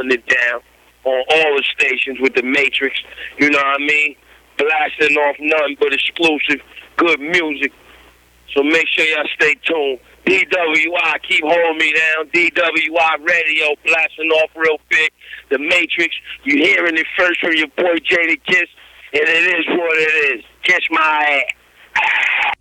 holding it down on all the stations with the Matrix. You know what I mean? Blasting off nothing but exclusive, good music. So make sure y'all stay tuned. DWI, keep holding me down. DWI Radio, blasting off real big. The Matrix, you hearing it first from your boy Jada Kiss, and it is what it is. Kiss my ass.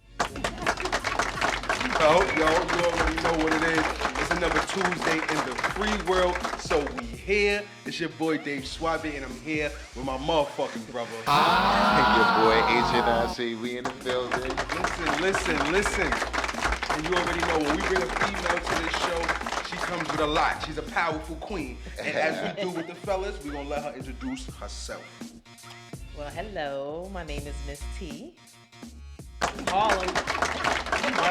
You already know what it is. It's another Tuesday in the free world, so we here. It's your boy Dave Suave, and I'm here with my motherfucking brother. Your boy HNIC, we in the building. Listen. And you already know when we bring a female to this show, she comes with a lot. She's a powerful queen. And as we do with the fellas, we're going to let her introduce herself. Well, hello. My name is Ms.Tee. Harlem. You know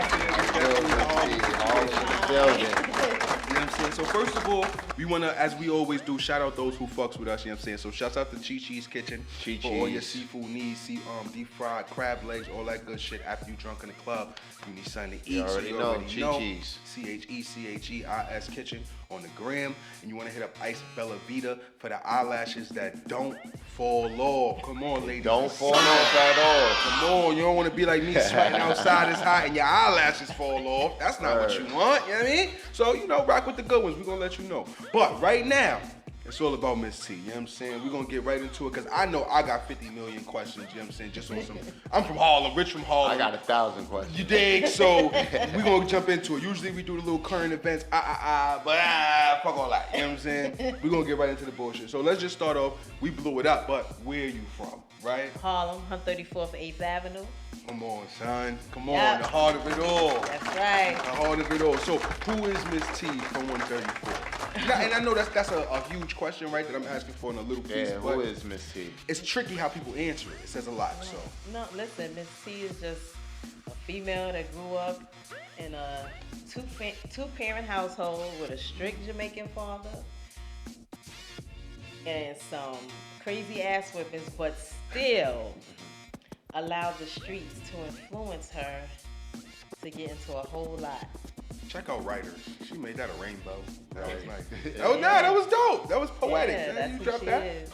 what I'm saying? So first of all, we want to, as we always do, shout out those who fucks with us, you know what I'm saying? So shout out to Chi-Chi's Kitchen for all your seafood needs, deep fried crab legs, all that good shit after you drunk in the club. You need something to eat. You already know. Chi-Chi's. CHECHEIS Kitchen on the gram. And you want to hit up Ice Bella Vita for the eyelashes that don't fall off. Come on, ladies. Don't fall off at all. Come on, you don't want to be like me sweating outside it's hot and your eyelashes fall off. That's not what you want, you know what I mean? So, rock with the good ones. We're going to let you know. But right now, it's all about Ms.Tee, you know what I'm saying? We're going to get right into it because I know I got 50 million questions, you know what I'm saying? Just on some, I'm from Harlem, Rich from Harlem. I got 1,000 questions. You dig? So we're going to jump into it. Usually we do the little current events, but fuck all that, you know what I'm saying? We're going to get right into the bullshit. So let's just start off. We blew it up, but where are you from, right? Harlem, 134th 8th Avenue. Come on, son. Come on, Yep. the heart of it all. That's right. The heart of it all. So, who is Ms.Tee from 134? And I know that's a huge question, right, that I'm asking for in a little piece. Yeah, who is Ms.Tee? It's tricky how people answer it. It says a lot, so. No, listen, Ms.Tee is just a female that grew up in a two-parent household with a strict Jamaican father and some crazy ass whippings, but still allowed the streets to influence her to get into a whole lot. Check out Writers. She made that a rainbow. That was nice. That was dope. That was poetic. Yeah, that's you who dropped she that. is.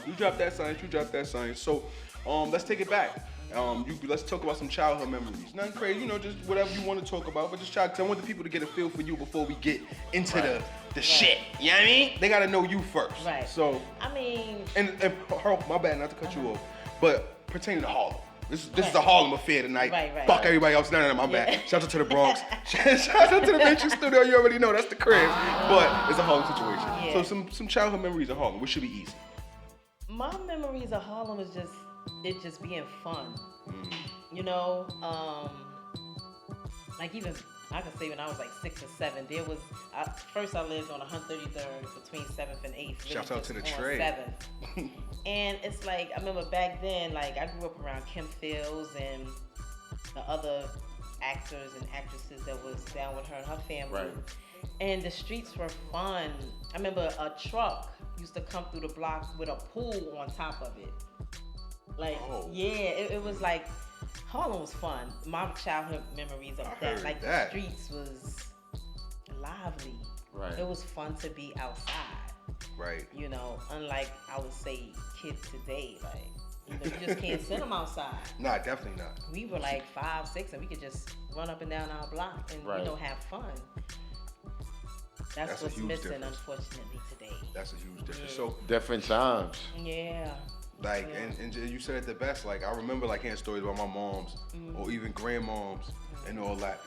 You dropped that science. So, let's take it back. Let's talk about some childhood memories. Nothing crazy, just whatever you want to talk about, but just cause I want the people to get a feel for you before we get into the shit. You know what I mean? They gotta know you first. Right. So, I mean, and my bad, not to cut you off, but pertaining to Harlem. This is a Harlem affair tonight. Right. Fuck everybody else. No, my bad. Shout out to the Bronx. Shout out to the Venture Studio. You already know that's the crib. But it's a Harlem situation. Yeah. So some childhood memories of Harlem, which should be easy. my memories of Harlem is just being fun. Like even I can say when I was like 6 or 7, there was first I lived on 133rd between 7th and 8th. Shout out to the on trade. 7th. And it's like I remember back then, like I grew up around Kim Fields and the other actors and actresses that was down with her and her family. Right. And the streets were fun. I remember a truck used to come through the block with a pool on top of it. Like, it was like, Harlem was fun. My childhood memories of that. Like, the streets was lively. Right. It was fun to be outside. Right. Unlike, I would say, kids today. Like, you just can't send them outside. Nah, definitely not. We were like 5, 6, and we could just run up and down our block and, have fun. That's what's missing, difference. unfortunately, today. That's a huge difference. Yeah. So Different times. Yeah. like, and you said it the best. Like, I remember like hearing stories about my moms or even grandmoms and all that.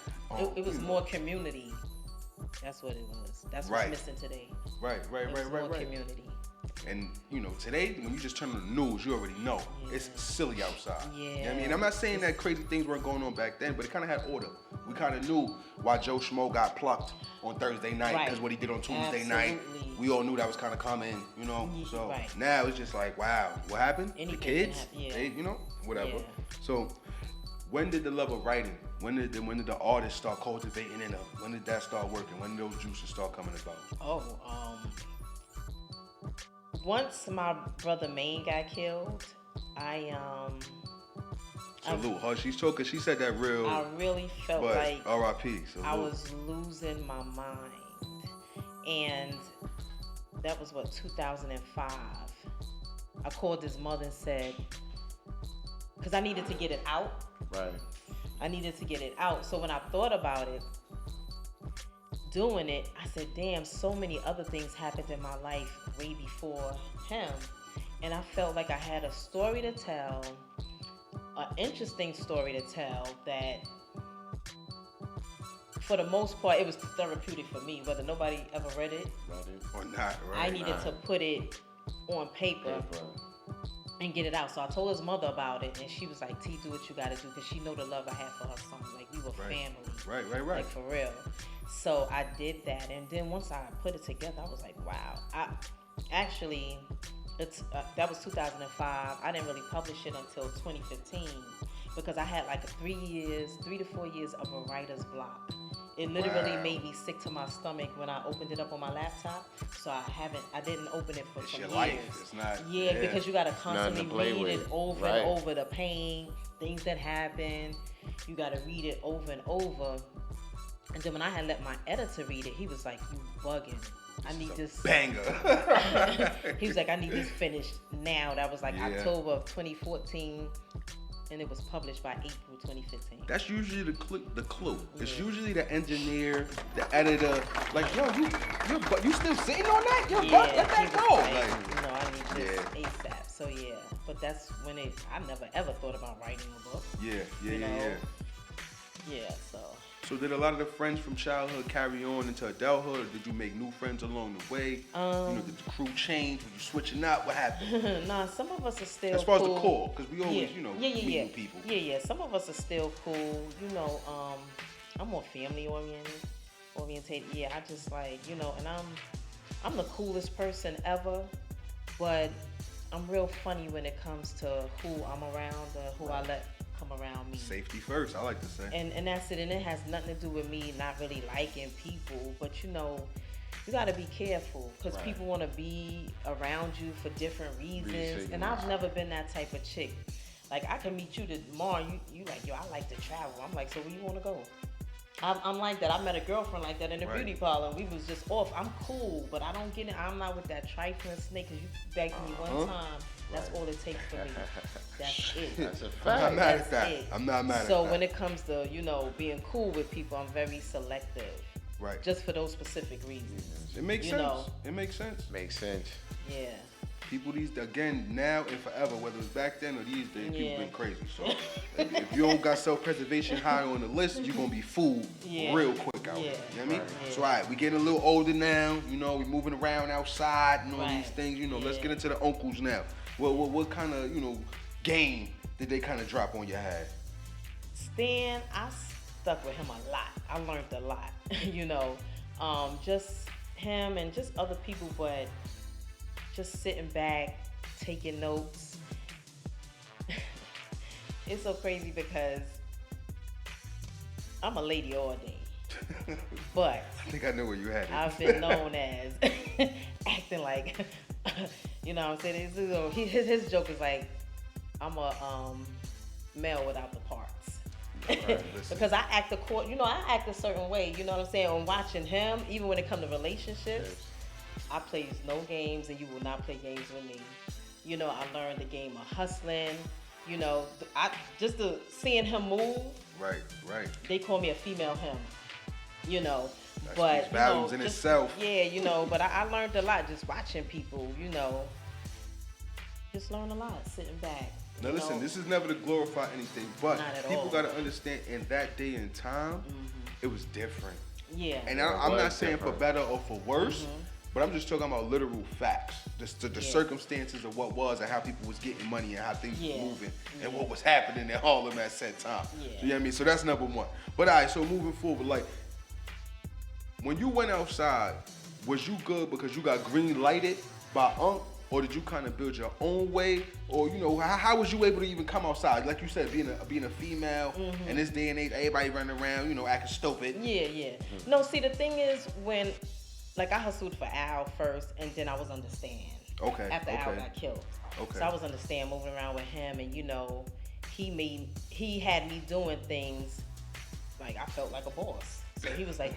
It was more community. That's what it was. That's what's missing today. Right. More community. And today when you just turn on the news, you already know it's silly outside. Yeah. You know what I mean, I'm not saying that crazy things weren't going on back then, but it kind of had order. We kind of knew why Joe Schmo got plucked on Thursday night because what he did on Tuesday night. We all knew that was kind of coming, So now it's just like, wow, what happened? Anything the kids, they, whatever. Yeah. So when did the love of writing? When did the artist start cultivating it up? When did that start working? When did those juices start coming about? Once my brother Maine got killed, Salute her. She's talking. She said that real. I really felt but like R.I.P. I was losing my mind, and that was 2005. I called his mother and said, because I needed to get it out. Right. I needed to get it out. So when I thought about it, doing it, I said, damn, so many other things happened in my life way before him. And I felt like I had a story to tell, an interesting story to tell that for the most part, it was therapeutic for me, whether nobody ever read it or not. Right. I needed to put it on paper and get it out. So I told his mother about it, and she was like, T, do what you gotta do, because she know the love I have for her son. Like, we were family. Right. Like, for real. So I did that, and then once I put it together, I was like, wow. I actually, that was 2005. I didn't really publish it until 2015 because I had like 3 to 4 years of a writer's block. It literally made me sick to my stomach when I opened it up on my laptop. So I didn't open it for it's some your years. life. It's not. Yeah, because you gotta constantly read it over right. and over, the pain, things that happen. You gotta read it over and over. And then when I had let my editor read it, he was like, "You bugging. I need this banger." He was like, "I need this finished now." That was like October of 2014. And it was published by April 2015. That's usually the clue. It's usually the engineer, the editor. Like, yo, you still sitting on that? You're let that go. Like, I need this ASAP. So but that's when I never ever thought about writing a book. Yeah. So did a lot of the friends from childhood carry on into adulthood, or did you make new friends along the way? Did the crew change? Were you switching up? What happened? Nah, some of us are still as far cool. as the core, because we always, meet new people. Yeah. Some of us are still cool. I'm more family orientated. Yeah, I just like, and I'm the coolest person ever, but I'm real funny when it comes to who I'm around or who I let come around me. Safety first, I like to say. And that's it. And it has nothing to do with me not really liking people, but you got to be careful because people want to be around you for different reasons. And I've never been that type of chick. Like, I can meet you tomorrow. You like, yo, I like to travel. I'm like, so where you want to go? I'm like that. I met a girlfriend like that in the beauty parlor. And we was just off. I'm cool, but I don't get it. I'm not with that trifling snake because you begged me one time. That's all it takes for me. That's it. That's a fact. I'm not mad at that. I'm not mad at that. So when it comes to, being cool with people, I'm very selective. Right. Just for those specific reasons. It makes sense. It makes sense. Makes sense. Yeah. People now and forever, whether it's back then or these days, people been crazy. So if you don't got self-preservation high on the list, you're going to be fooled real quick out here. You know what I mean? Yeah. So, all right, we getting a little older now. We moving around outside and all these things. Let's get into the uncles now. What kind of, game did they kind of drop on your head? Stan, I stuck with him a lot. I learned a lot, just him and just other people, but just sitting back, taking notes. It's so crazy because I'm a lady all day, but I think I know where you had it. I've been known as acting like, what I'm saying? His joke is like, I'm a male without the parts. Because I act I act a certain way, you know what I'm saying? On watching him, even when it comes to relationships, I plays no games and you will not play games with me. I learned the game of hustling, just seeing him move. Right. They call me a female him, That but speaks volumes in itself. Yeah, but I learned a lot just watching people, just learn a lot sitting back. Now listen, this is never to glorify anything, but people got to understand in that day and time, it was different. Yeah. And I'm not saying for better or for worse, but I'm just talking about literal facts. The circumstances of what was and how people was getting money and how things were moving and what was happening in Harlem at said time. Yeah. You know what I mean? So that's number one. But all right, so moving forward, like, when you went outside, was you good because you got green lighted by Unc? Or did you kind of build your own way? Or, how was you able to even come outside? Like you said, being a female in this day and age, everybody running around, acting stupid. Yeah. No, see, the thing is when, I hustled for Al first, and then I was under Stan. Okay. After Al got killed. Okay. So I was under Stan, moving around with him, and, he had me doing things like I felt like a boss. So he was like,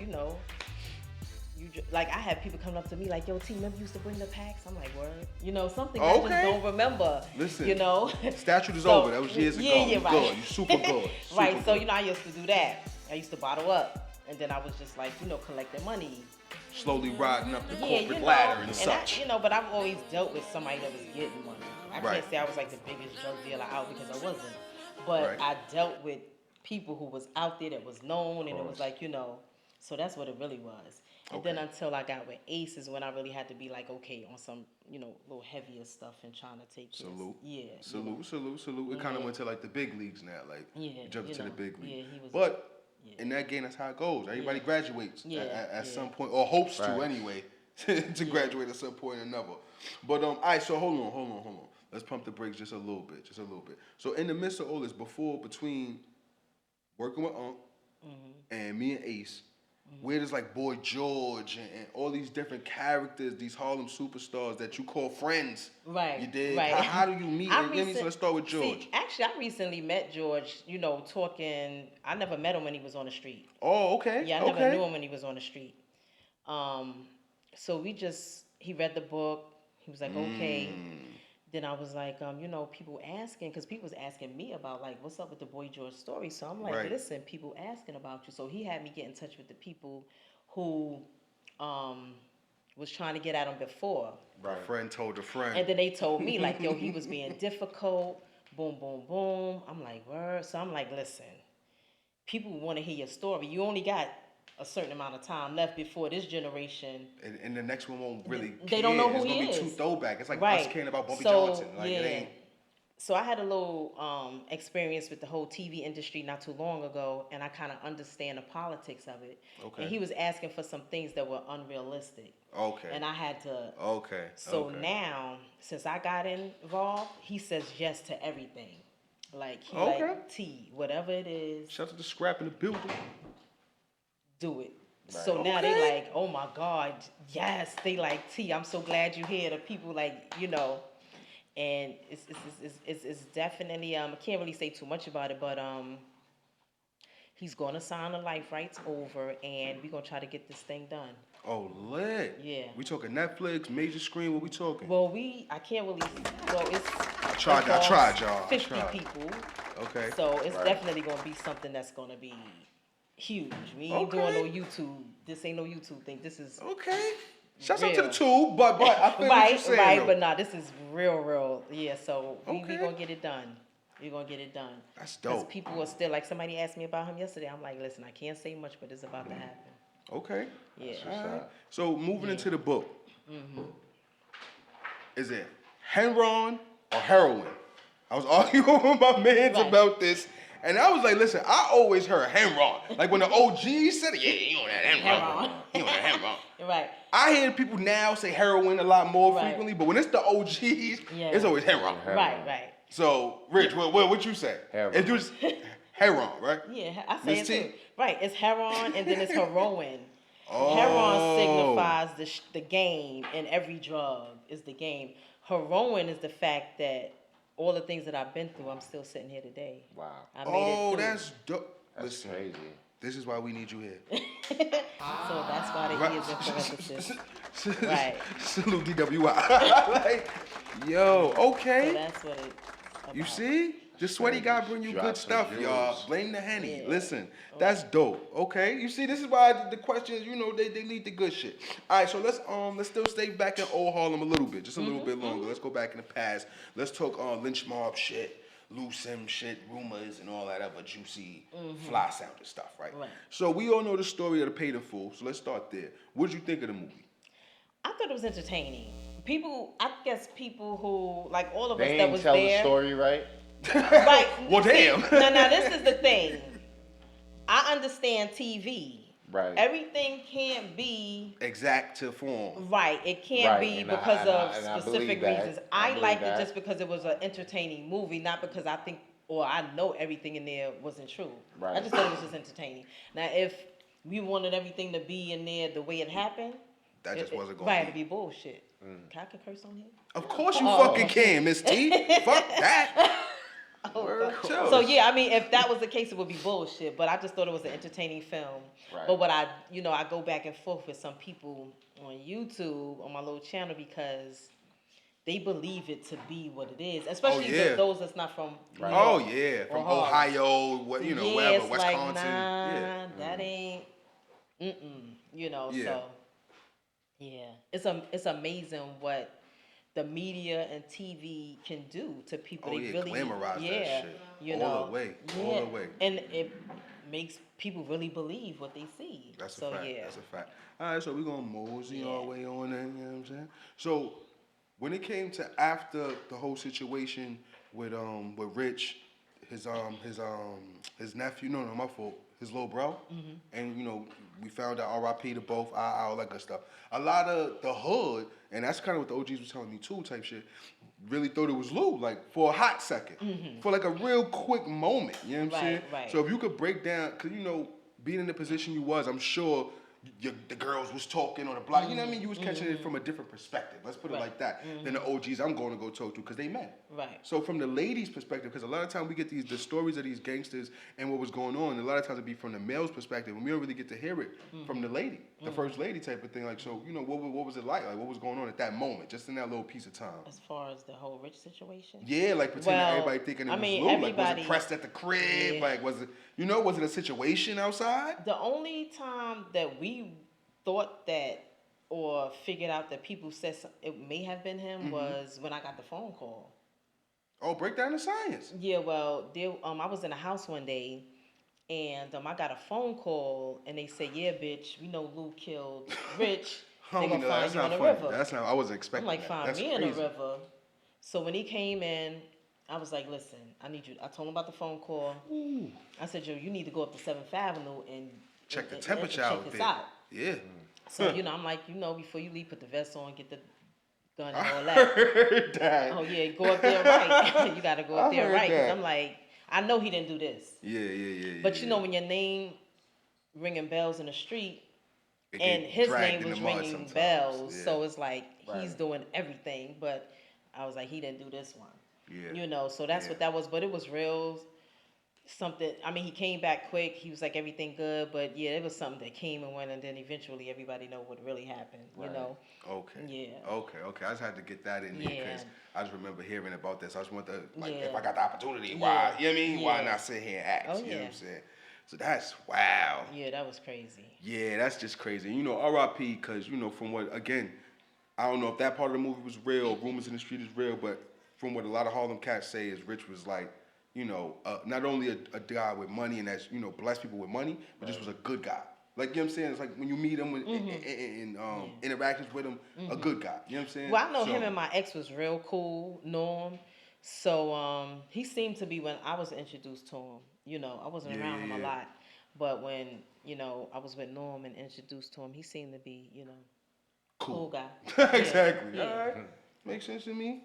like I had people coming up to me like, yo, T, remember you used to bring the packs? I'm like, word. You know, something I just don't remember. Listen, you know, statute is over. That was years ago. Yeah, right. Good. You super good. Right. Super So good. you know, I used to do that. I used to bottle up, and then I was just like, you know, collecting money. Slowly riding up the Yeah, corporate you know, ladder and such. but I've always dealt with somebody that was getting money. I Right. can't say I was like the biggest drug dealer out because I wasn't, but I dealt with people who was out there that was known, and it was like, you know, so that's what it really was. And then until I got with Ace is when I really had to be like, okay, on some, you know, little heavier stuff and trying to take Salute. this. Yeah. Salute. It kind of went to like the big leagues now. Like, you jumped into the big league. Yeah, he was. But in that game, that's how it goes. Everybody graduates at some point, or hopes to anyway, to graduate at some point or another. But all right, so hold on. Let's pump the brakes just a little bit. So in the midst of all this, between working with Unc and me and Ace, where does like Boy George and all these different characters, these Harlem superstars that you call friends? Right. You did. Right. How do you meet? So let's start with George. See, actually, I recently met George. You know, talking. I never met him when he was on the street. Oh, okay. Yeah, I never knew him when he was on the street. So he read the book. He was like, okay. Then I was like, you know, people asking, because people was asking me about, like, what's up with the Boy George story. So I'm like, listen, people asking about you. So he had me get in touch with the people who was trying to get at him before. Right. Friend told a friend. And then they told me, like, yo, he was being difficult. Boom, boom, boom. I'm like, word. So I'm like, listen, people want to hear your story. You only got a certain amount of time left before this generation. And the next one won't really care. They don't know who he is. It's going to be too throwback. It's like us caring about Bumpy Johnson. Like, it ain't. So I had a little experience with the whole TV industry not too long ago, and I kind of understand the politics of it. Okay. And he was asking for some things that were unrealistic. Okay. And I had to. Okay. So now, since I got involved, he says yes to everything. Like, he like, T, whatever it is. Shout out to the scrap in the building. Do it. Right. So now they like, oh my God, yes. They like, T, I'm so glad you're here. The people like, you know, and it's definitely I can't really say too much about it, but he's gonna sign the life rights over, and we're gonna try to get this thing done. Oh, lit. Yeah. We talking Netflix, major screen. What we talking? Well, I can't really. Well, it's. I tried, y'all. 50 people. Okay. So it's definitely gonna be something that's gonna be huge. We ain't doing no YouTube. This ain't no YouTube thing. This is Shouts out to the tube, but I feel what you're saying. Right, though. but nah, this is real. Yeah, so we gonna get it done. We're gonna get it done. That's dope. Because people are still like, somebody asked me about him yesterday. I'm like, listen, I can't say much, but it's about to happen. Okay. Yeah. Right. So moving into the book, is it Henron or heroin? I was arguing with my mans about this. And I was like, listen, I always heard Henron. Like when the OG said it, he on that Henron. He on that Henron. Right. I hear people now say heroin a lot more frequently, but when it's the OGs, it's always Henron. Right. So, Rich, what you say? Heron. It's just Heron, right? Yeah, I say Ms.Tee? it too. Right, it's heron and then it's heroin. Oh. Heron signifies the game, and every drug is the game. Heroin is the fact that all the things that I've been through, I'm still sitting here today. Wow. I made it through. That's dope. That's crazy. This is why we need you here. So that's why the E is in parenthesis. Right. Salute DWI. Like, yo, okay. So that's what it's about. You see? The sweaty guy bring you good stuff, y'all. Blame the Henny. Listen, that's dope. Okay, you see, this is why the questions, you know, they lead to good shit. All right, so let's still stay back in old Harlem a little bit, just a little bit longer. Let's go back in the past. Let's talk lynch mob shit, loose sim shit, rumors, and all that other juicy fly sounding stuff, right? So we all know the story of the Paid in Full. So let's start there. What did you think of the movie? I thought it was entertaining. I guess people who, like all of us They that ain't was tell there. the story right. Right. Well, damn. Now this is the thing. I understand TV. Right. Everything can't be Exact to form. right. It can't be because of I specific believe that. reasons. I I believe liked that. it just because it was an entertaining movie, not because I think or I know everything in there wasn't true. Right. I just thought it was just entertaining. Now, if we wanted everything to be in there the way it happened, That just wasn't going right, to it'd be bullshit. Can I curse on here? Of course you fucking can, Ms.Tee. Fuck that. Word, So yeah, I mean, if that was the case, it would be bullshit. But I just thought it was an entertaining film. Right. But what I go back and forth with some people on YouTube on my little channel because they believe it to be what it is, especially those that's not from New York. Oh yeah, from Harlem. Ohio, wherever, it's Wisconsin. Like, nah, yeah, that ain't. Yeah. So yeah, it's amazing what the media and TV can do to people. Oh they yeah, really glamorize that shit. All the way. and it makes people really believe what they see. That's a so fact. yeah, That's a fact. All right, so we're gonna mosey our way on in. You know what I'm saying? So when it came to after the whole situation with Rich, his nephew, no, my fault, his little bro, and we found out R.I.P. to both, all that good stuff. A lot of the hood, and that's kind of what the OGs was telling me too, type shit, really thought it was Lou, like for a hot second, for like a real quick moment. You know what I'm saying? Right. So if you could break down, cause being in the position you was, I'm sure the girls was talking on the block. You know what I mean? You was catching it from a different perspective. Let's put it like that. Than the OGs I'm going to go talk to because they men. Right. So from the ladies' perspective, because a lot of times we get the stories of these gangsters and what was going on. A lot of times it be from the male's perspective, and we don't really get to hear it from the lady, the first lady type of thing. Like, so what was it like? Like, what was going on at that moment, just in that little piece of time? As far as the whole Rich situation. Yeah, like pretending everybody thinking it was Lou. Like, was it pressed at the crib? Yeah. Like, was it a situation outside? The only time that we thought that or figured out that people said it may have been him was when I got the phone call. Oh, break down the science. Yeah, well, I was in a house one day, and I got a phone call, and they said, "Yeah, bitch, we know Lou killed Rich. They gonna find you in the river." That's not. I wasn't expecting. I'm like, that. find That's me crazy. in the river. So when he came in, I was like, "Listen, I need you." I told him about the phone call. Ooh. I said, "Yo, you need to go up to 7th Avenue and check the temperature out check there." this out. Yeah. So I'm like, before you leave, put the vest on, get the gun and all that. Heard that. Oh yeah, go up there right. You gotta go up there heard right. 'Cause that. I'm like, I know he didn't do this. Yeah. But when your name ringing bells in the street, It and get his dragged name in was the mud ringing sometimes. bells, Yeah. so it's like he's Right. doing everything. But I was like, he didn't do this one. Yeah. So that's what that was. But it was real something. I mean, he came back quick. He was like, everything good. But yeah, it was something that came and went, and then eventually everybody know what really happened. Right. Okay. Yeah. Okay. I just had to get that in there because I just remember hearing about this. I just want to, if I got the opportunity, why? You know what I mean? Why not sit here and ask? Oh, you know what I'm saying? So that's wow. Yeah, that was crazy. Yeah, that's just crazy. R.I.P. because from what, again, I don't know if that part of the movie was real. Rumors in the Street is real, but from what a lot of Harlem cats say is Rich was like, not only a guy with money and that's blessed people with money, but just was a good guy. Like, you know what I'm saying? It's like when you meet him in interactions with him, a good guy. You know what I'm saying? Well, I know him and my ex was real cool, Norm. So he seemed to be when I was introduced to him. I wasn't around him a lot, but when I was with Norm and introduced to him, he seemed to be cool guy. Exactly. Yeah. All right. Makes sense to me.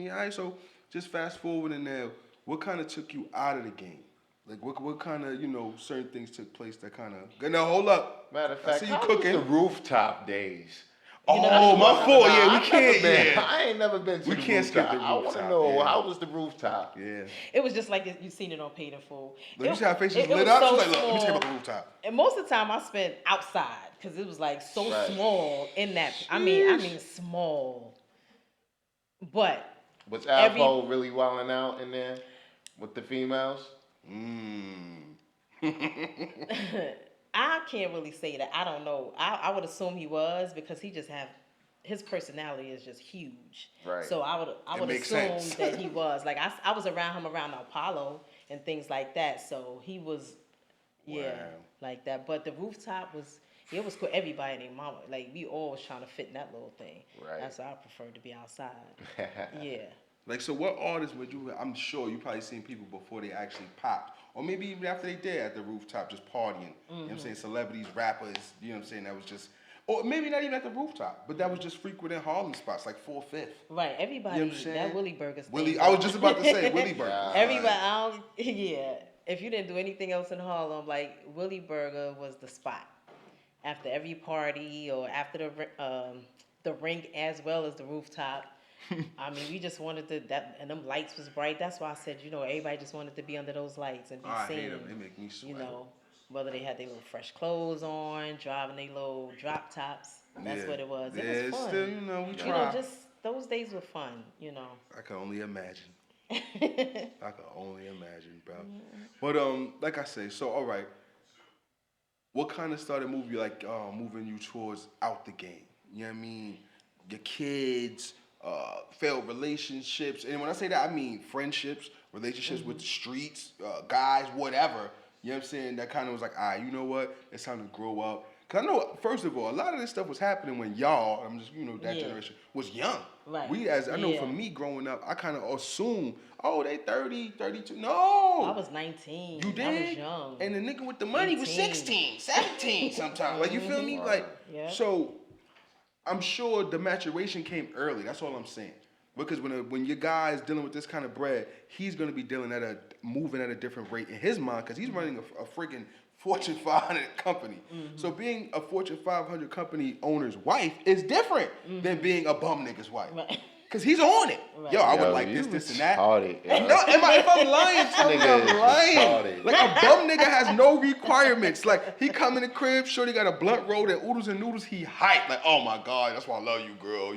All right. So just fast forwarding now, what kind of took you out of the game? Like what kind of certain things took place that kind of. Now hold up. Matter of fact, I see you how cooking. was the rooftop days? Oh, my fault. Yeah, we can't. Yeah, I ain't never been to We the can't skip rooftop. the I want rooftop, to know yeah. how was the rooftop? Yeah. It was just like you seen it on Paid in Full. Look, you see how faces it lit was up? so She's like, look, let me tell you small. about the rooftop. And most of the time I spent outside because it was like so Right. small in that. I mean small. But Was Alpo really wilding out in there with the females? I can't really say that. I don't know. I would assume he was because his personality is just huge. Right. So I would makes assume sense. that he was. Like I was around him around Apollo and things like that. So he was like that. But the rooftop was cool. Everybody named Mama. Like we all was trying to fit in that little thing. Right. That's why I preferred to be outside. Yeah. Like, so what artists would you, I'm sure you probably seen people before they actually popped, or maybe even after they did at the rooftop just partying, you know what I'm saying, celebrities, rappers, you know what I'm saying, that was just, or maybe not even at the rooftop, but that was just frequenting Harlem spots, like 4th, 5th. Right, everybody, You know what I'm saying? that Willie Burger Willie, I was just about to say, Willie Burger. Everybody, if you didn't do anything else in Harlem, like Willie Burger was the spot. After every party or after the rink as well as the rooftop, I mean, we just wanted and them lights was bright. That's why I said, everybody just wanted to be under those lights and be seen. I hate them. They make me sweat. Whether they had their little fresh clothes on, driving their little drop tops. That's what it was. It was fun. Still, we try. Just those days were fun, I can only imagine. I can only imagine, bro. But like I say, so all right. What kind of started moving you towards out the game? You know what I mean? Your kids, failed relationships, and when I say that, I mean friendships, relationships with the streets, guys, whatever. You know what I'm saying? That kind of was like, all right, you know what? It's time to grow up. Because I know, first of all, a lot of this stuff was happening when y'all, that generation, was young. Right. I know for me growing up, I kind of assumed, they 30, 32. No. I was 19. You did? I was young. And the nigga with the money was 16, 17 sometimes. Like, you feel me? So I'm sure the maturation came early. That's all I'm saying. Because when your guy's dealing with this kind of bread, he's going to be moving at a different rate in his mind because he's running a freaking Fortune 500 company. So being a Fortune 500 company owner's wife is different than being a bum nigga's wife. Right. Because he's on it. Yo, I would like this and that. Retarded, If I'm lying, tell me I'm lying. Like, a bum nigga has no requirements. Like, he come in the crib, sure, he got a blunt roll, that oodles and noodles, he hype. Like, oh my God, that's why I love you, girl.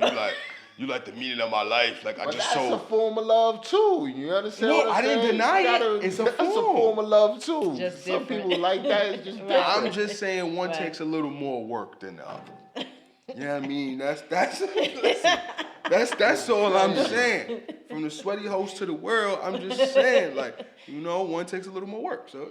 You like the meaning of my life. Like, that's a form of love too. You understand? No, I didn't deny it. It's that's a form of love too. Just Some different. people like that. It's just different. I'm just saying one takes a little more work than the other. You know what I mean? That's all I'm saying. From the sweaty host to the world, I'm just saying, one takes a little more work. So,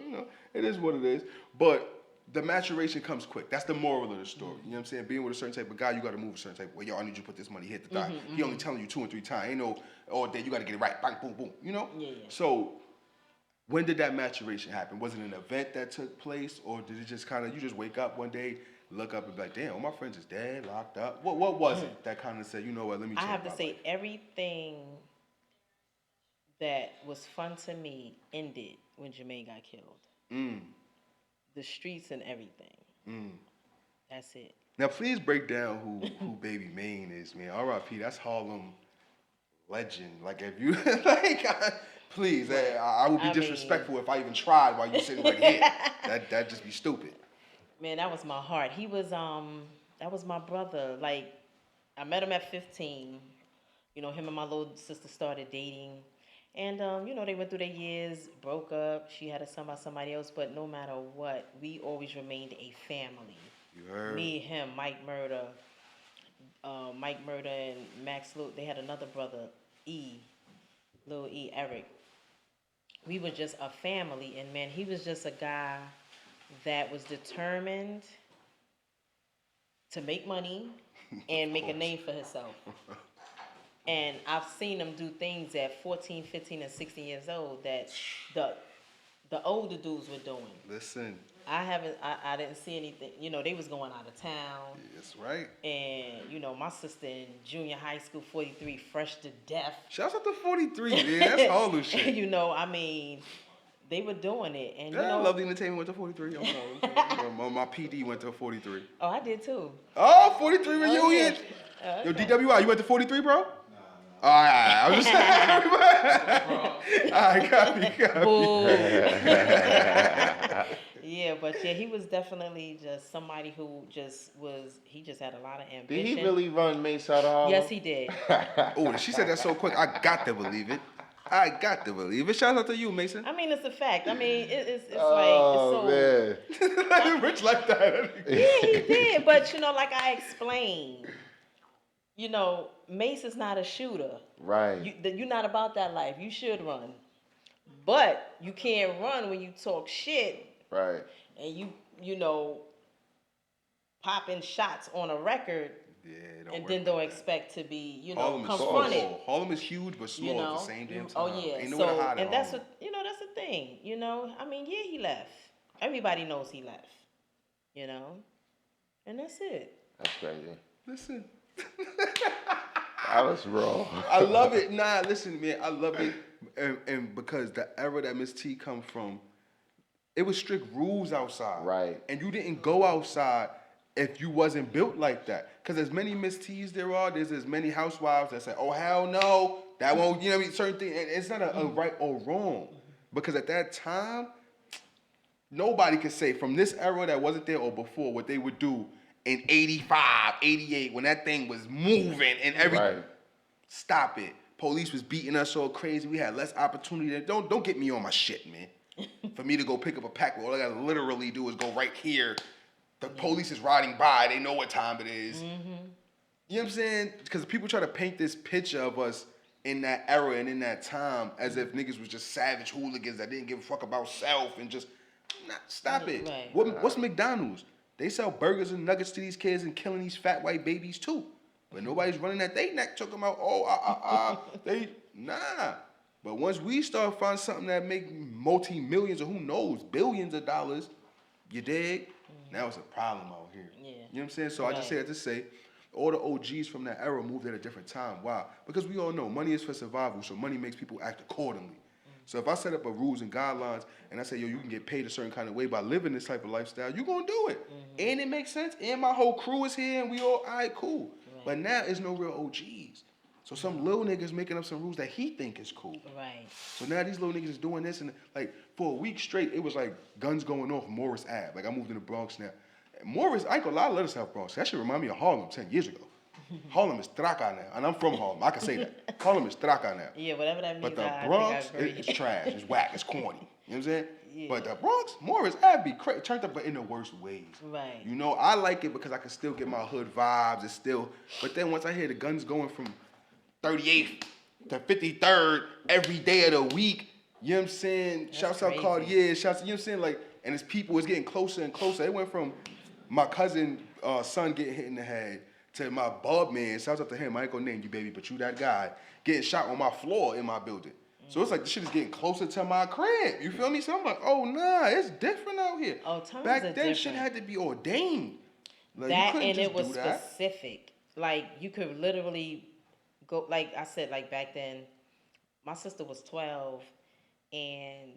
it is what it is. But the maturation comes quick. That's the moral of the story. You know what I'm saying? Being with a certain type of guy, you got to move a certain type of way. Yo, I need you to put this money, hit the dot. He only telling you 2 and 3 times. Ain't no, all day, you got to get it right. Bang, boom, boom. Yeah. So, when did that maturation happen? Was it an event that took place? Or did it just you just wake up one day, look up and be like, damn, all my friends is dead, locked up? What was it that kind of said, you know what, let me change I have to say, life? everything that was fun to me ended when Jermaine got killed. The streets and everything. That's it. Now, please break down who Baby Maine is, man. R.I.P. That's Harlem legend. Like, if you please, I would be disrespectful if I even tried while you sitting right here. That'd just be stupid. Man, that was my heart. He was that was my brother. Like, I met him at 15. Him and my little sister started dating. And, they went through their years, broke up. She had a son by somebody else. But no matter what, we always remained a family. You heard? Me, him, Mike Murder and Max Luke. They had another brother, Lil E, Eric. We were just a family. And, man, he was just a guy that was determined to make money and make a name for himself. And I've seen him do things at 14, 15, and 16 years old that the older dudes were doing. Listen. I didn't see anything. They was going out of town. That's right. And, my sister in junior high school, 43, fresh to death. Shouts out to 43, man. That's all this shit. They were doing it. And, I love the entertainment went to 43. I'm sorry. My PD went to 43. Oh, I did too. Oh, 43 reunion. Okay. Yo, DWI, you went to 43, bro? All right. I was just saying. All right, copy. Yeah, but he was definitely just somebody who he just had a lot of ambition. Did he really run Mase out of Harlem? Yes, he did. Oh, she said that so quick. I got to believe it. Shout out to you, Mason. I mean, it's a fact. I mean, it's so... man. Rich like that. Yeah, he did. But, like I explained, Mase is not a shooter. Right. You're not about that life. You should run. But you can't run when you talk shit. Right. And popping shots on a record. Yeah, and then don't expect to be, Harlem confronted. Harlem is huge, but small at the same damn time. Oh yeah. Ain't nowhere to hide and that's Harlem. that's the thing. I mean, yeah, he left. Everybody knows he left. And that's it. That's crazy. Listen. That was raw. I love it. Nah, listen, man, I love it. And because the era that Ms.Tee come from, it was strict rules outside. Right. And you didn't go outside if you wasn't built like that. Because as many Ms.Tees there are, there's as many housewives that say, oh, hell no, that won't, you know what I mean? Certain things, it's not a right or wrong. Because at that time, nobody could say from this era that wasn't there or before what they would do in 85, 88, when that thing was moving and everything. Right. Stop it. Police was beating us so crazy. We had less opportunity. Don't get me on my shit, man. For me to go pick up a pack, all I gotta literally do is go right here. The police is riding by. They know what time it is. You know what I'm saying? Because people try to paint this picture of us in that era and in that time as if niggas was just savage hooligans that didn't give a fuck about self and just... Nah, stop it. Right. What's McDonald's? They sell burgers and nuggets to these kids and killing these fat white babies too. But nobody's running at they neck talking about, nah. But once we start finding something that make multi-millions or who knows, billions of dollars, you dig? Now it's a problem out here. Yeah. You know what I'm saying? So I just say that to say, all the OGs from that era moved at a different time. Why? Because we all know money is for survival, so money makes people act accordingly. So if I set up a rules and guidelines and I say, yo, you can get paid a certain kind of way by living this type of lifestyle, you're going to do it. And it makes sense. And my whole crew is here and we all right, cool. Right. But now there's no real OGs. So some little niggas making up some rules that he think is cool. Right. So now these little niggas is doing this and like for a week straight, it was like guns going off Morris Ave. Like I moved in the Bronx now. Morris, I ain't gonna lie, I love the South Bronx. That shit remind me of Harlem 10 years ago. Harlem is traca now, and I'm from Harlem. I can say that. Harlem is traca now. Yeah, whatever that means. But the Bronx, it's trash. It's whack. It's corny. You know what I'm saying? Yeah. But the Bronx, Morris, I'd be turned up, but in the worst ways. Right. You know, I like it because I can still get my hood vibes. It's still, but then once I hear the guns going from 38th to 53rd every day of the week, you know what I'm saying? Shouts out Cartier, shouts, you know what I'm saying? Like, and it's people, it's getting closer and closer. It went from my cousin son getting hit in the head to my bub man, shouts out to him, I ain't gonna name you, baby, but you that guy, getting shot on my floor in my building. So it's like this shit is getting closer to my crib. You feel me? So I'm like, oh nah, it's different out here. Oh, times back are then, different. shit had to be ordained. Like, that you and just it was do that. specific. Like you could literally go. Like I said, like back then, my sister was 12, and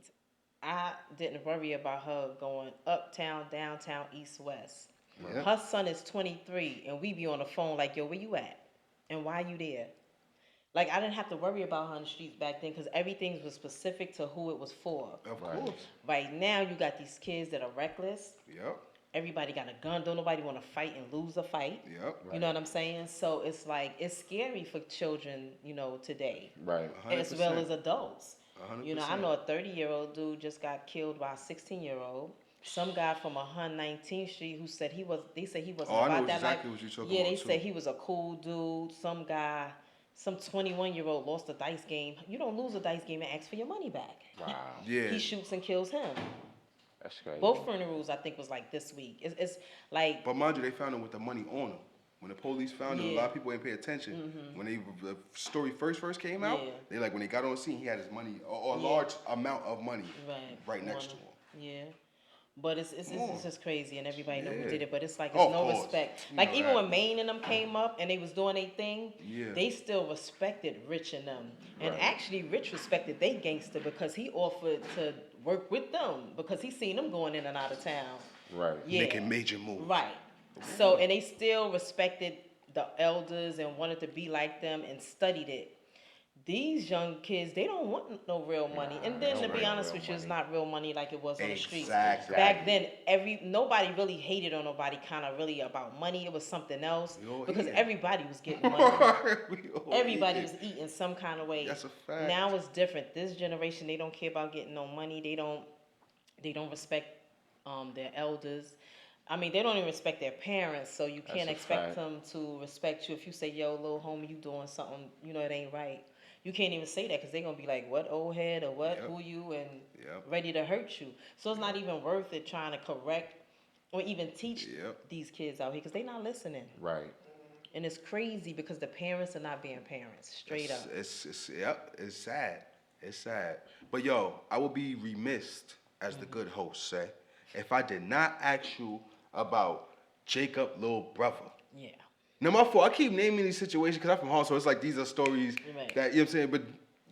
I didn't worry about her going uptown, downtown, east, west. Yep. Her son is 23, and we be on the phone like, yo, where you at? And why you there? Like, I didn't have to worry about her on the streets back then because everything was specific to who it was for. Of course. Right now, you got these kids that are reckless. Yep. Everybody got a gun. Don't nobody want to fight and lose a fight. Yep. You know what I'm saying? So it's like, it's scary for children, you know, today. Right. 100%. As well as adults. 100%. You know, I know a 30-year-old dude just got killed by a 16-year-old. Some guy from 119th Street who said they said he wasn't about that life. What you're talking yeah, about they too. said he was a cool dude. Some guy, some 21-year-old lost a dice game. You don't lose a dice game and ask for your money back. Wow. Yeah. He shoots and kills him. That's crazy. Both funerals, I think, was like this week. It's like... But mind you, they found him with the money on him. When the police found him, a lot of people didn't pay attention. When the story first came out, they like, when they got on scene, he had his money, or a large amount of money right next to him. Yeah. But it's just crazy, and everybody know who Yeah. did it. But it's like, Oh, it's no of course. respect. You Like, know even that. when Maine and them came up and they was doing their thing, they still respected Rich and them. And actually, Rich respected they gangster because he offered to work with them because he seen them going in and out of town. Right. Yeah. Making major moves. Right. So, and they still respected the elders and wanted to be like them and studied it. These young kids, they don't want no real money. And then, to be honest with you, it's not real money like it was on the streets. Exactly. Back then, nobody really hated on nobody kind of really about money. It was something else because everybody was getting money. Everybody was eating some kind of way. That's a fact. Now it's different. This generation, they don't care about getting no money. They don't respect their elders. I mean, they don't even respect their parents, so you can't expect them to respect you if you say, yo, little homie, you doing something, you know, it ain't right. You can't even say that because they're going to be like, what, old head, or what, who you, and ready to hurt you. So it's not even worth it trying to correct or even teach these kids out here because they're not listening. Right. And it's crazy because the parents are not being parents, straight up. It's sad. It's sad. But yo, I would be remiss, as the good host say, if I did not ask you about Jacob, little brother. Yeah. Now, my fault. I keep naming these situations because I'm from Harlem, so it's like these are stories Right. that, you know what I'm saying? But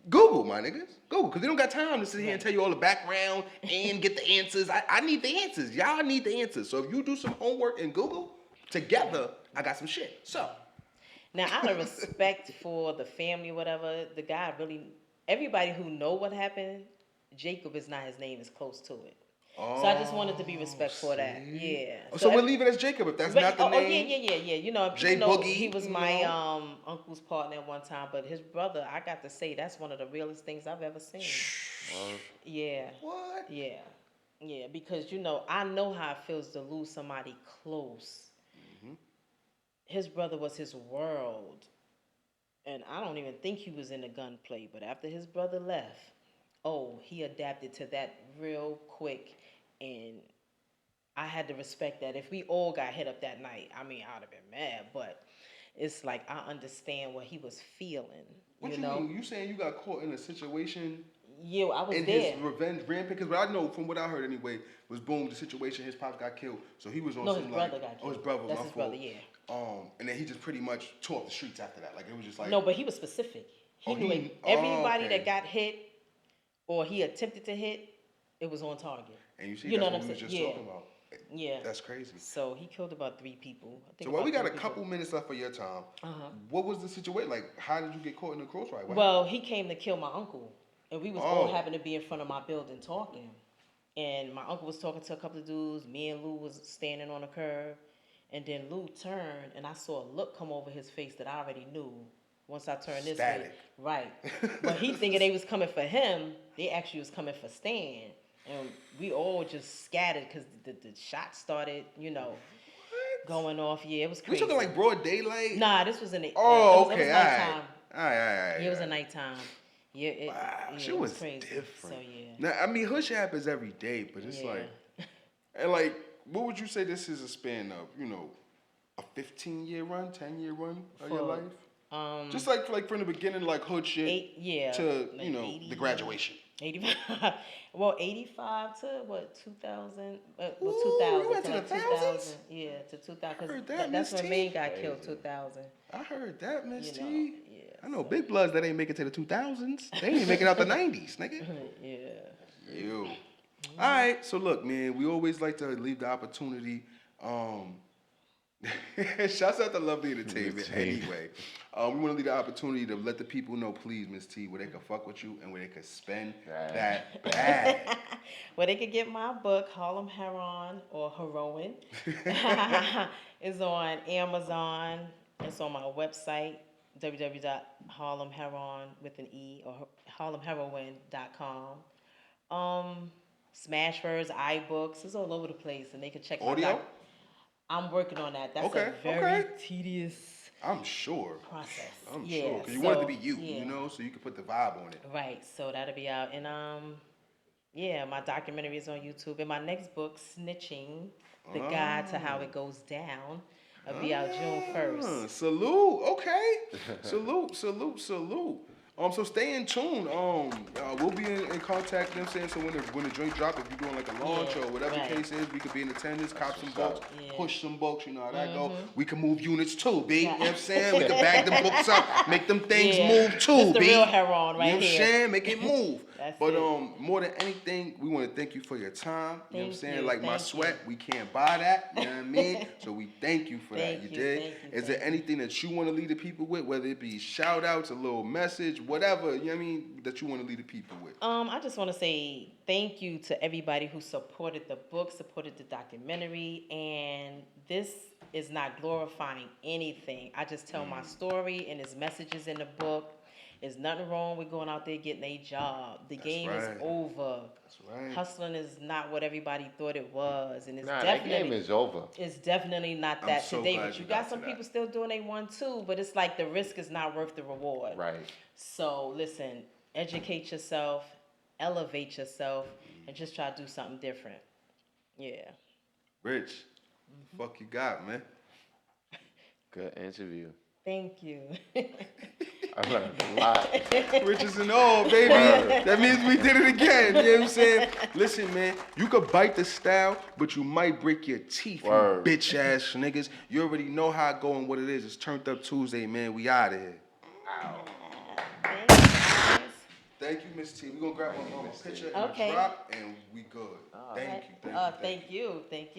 Google, my niggas. Google, because they don't got time to sit here and tell you all the background and get the answers. I need the answers. Y'all need the answers. So if you do some homework in Google, together, I got some shit. So. Now, out of respect for the family, whatever, the guy really, everybody who know what happened, Jacob is not his name, is close to it. So I just wanted to be respectful of that. Yeah. So we'll leave it as Jacob if that's not the name. Yeah. You know, J people know Boogie, he was my uncle's partner at one time, but his brother, I got to say, that's one of the realest things I've ever seen. Yeah. What? Yeah. Yeah, because you know, I know how it feels to lose somebody close. His brother was his world. And I don't even think he was in the gunplay, but after his brother left, he adapted to that real quick, and I had to respect that. If we all got hit up that night, I mean, I'd have been mad, but it's like I understand what he was feeling. What you know? mean? You saying you got caught in a situation? Yeah, I was in there. His revenge rampage? Because what I know from what I heard anyway was boom, the situation, his pops got killed, so he was on some his brother got killed. Oh, his brother. That's my his fault. brother, yeah. And then he just pretty much tore up the streets after that. Like it was just like No, but he was specific. He knew everybody that got hit or he attempted to hit, it was on target. And you see, that's what we was just talking about. Yeah. That's crazy. So he killed about 3 people. So while we got a couple minutes left of your time, what was the situation? Like, how did you get caught in the crossfire? Well, he came to kill my uncle. And we was all happened to be in front of my building talking. And my uncle was talking to a couple of dudes. Me and Lou was standing on the curb. And then Lou turned, and I saw a look come over his face that I already knew. Once I turned this way. Right. But he thinking they was coming for him. They actually was coming for Stan. And we all just scattered because the shots started, you know, going off. Yeah, it was crazy. We talking like broad daylight? Nah, this was in the... Oh, it was nighttime. All right. It was a nighttime. Yeah, shit was crazy. different. So, yeah. Now, I mean, hood shit happens every day, but it's like... And like, what would you say this is a span of, you know, a 15-year run, 10-year run of your life? Just like from the beginning, like hood shit to, like, you know, 80, the graduation. 85. Well, 85 to what, 2000? Well, 2000. You went to the thousands? Yeah, to 2000. I heard that, that's when Ms.Tee. Maine got killed, 2000. I heard that, Ms.Tee. Yeah, I know big bloods that ain't make it to the 2000s. They ain't make it out the 90s, nigga. Yeah. Yo. All right, so look, man, we always like to leave the opportunity. Shouts out to Lovely Entertainment anyway. We want to leave the opportunity to let the people know, please, Ms.Tee, where they can fuck with you and where they can spend that bag. Well, they could get my book, Harlem Heroine or Heroine. It's on Amazon. It's on my website, www.harlemheroine with an E or harlemheroine.com. Smashwords, iBooks, it's all over the place, and they can check audio. out. I'm working on that. That's a very tedious. I'm sure. Process. I'm sure because you want it to be you, you know, so you can put the vibe on it. Right. So that'll be out, and my documentary is on YouTube, and my next book, Snitching, the Guide to How It Goes Down, will be out June 1st. Salute. Okay. Salute. So stay in tune. We'll be in contact. You know what I'm saying? So when the joint drop, if you're doing like a launch or whatever the case is, we could be in attendance, cop some books, push some books. You know how that go. We can move units too, B. You know what I'm saying? We can bag them books up, make them things move too, It's the B. real heroin right here. You know what I'm here. saying? Make it move. But it. more than anything, we want to thank you for your time. You know what I'm saying? You. Like my sweat, we can't buy that. You know what I mean? So we thank you for that. You did. Is there anything that you want to leave the people with, whether it be shout outs, a little message, whatever, you know what I mean, that you want to leave the people with? I just want to say thank you to everybody who supported the book, supported the documentary, and this is not glorifying anything. I just tell my story, and there's messages in the book. There's nothing wrong with going out there getting a job. The game is over. That's right. Hustling is not what everybody thought it was, and it's that game is over. It's definitely not that so today. glad But you got some people still doing they want to, but it's like the risk is not worth the reward. Right. So listen, educate yourself, elevate yourself, and just try to do something different. Yeah. Rich, fuck you got, man. Good interview. Thank you. I learned a lot. Rich is in all, baby. That means we did it again. You know what I'm saying? Listen, man, you could bite the style, but you might break your teeth, you bitch ass niggas. You already know how I go and what it is. It's Turned Up Tuesday, man. We out of here. Thank you, Ms.Tee. We're going to grab one picture and a drop, and we good. Thank you. Thank you.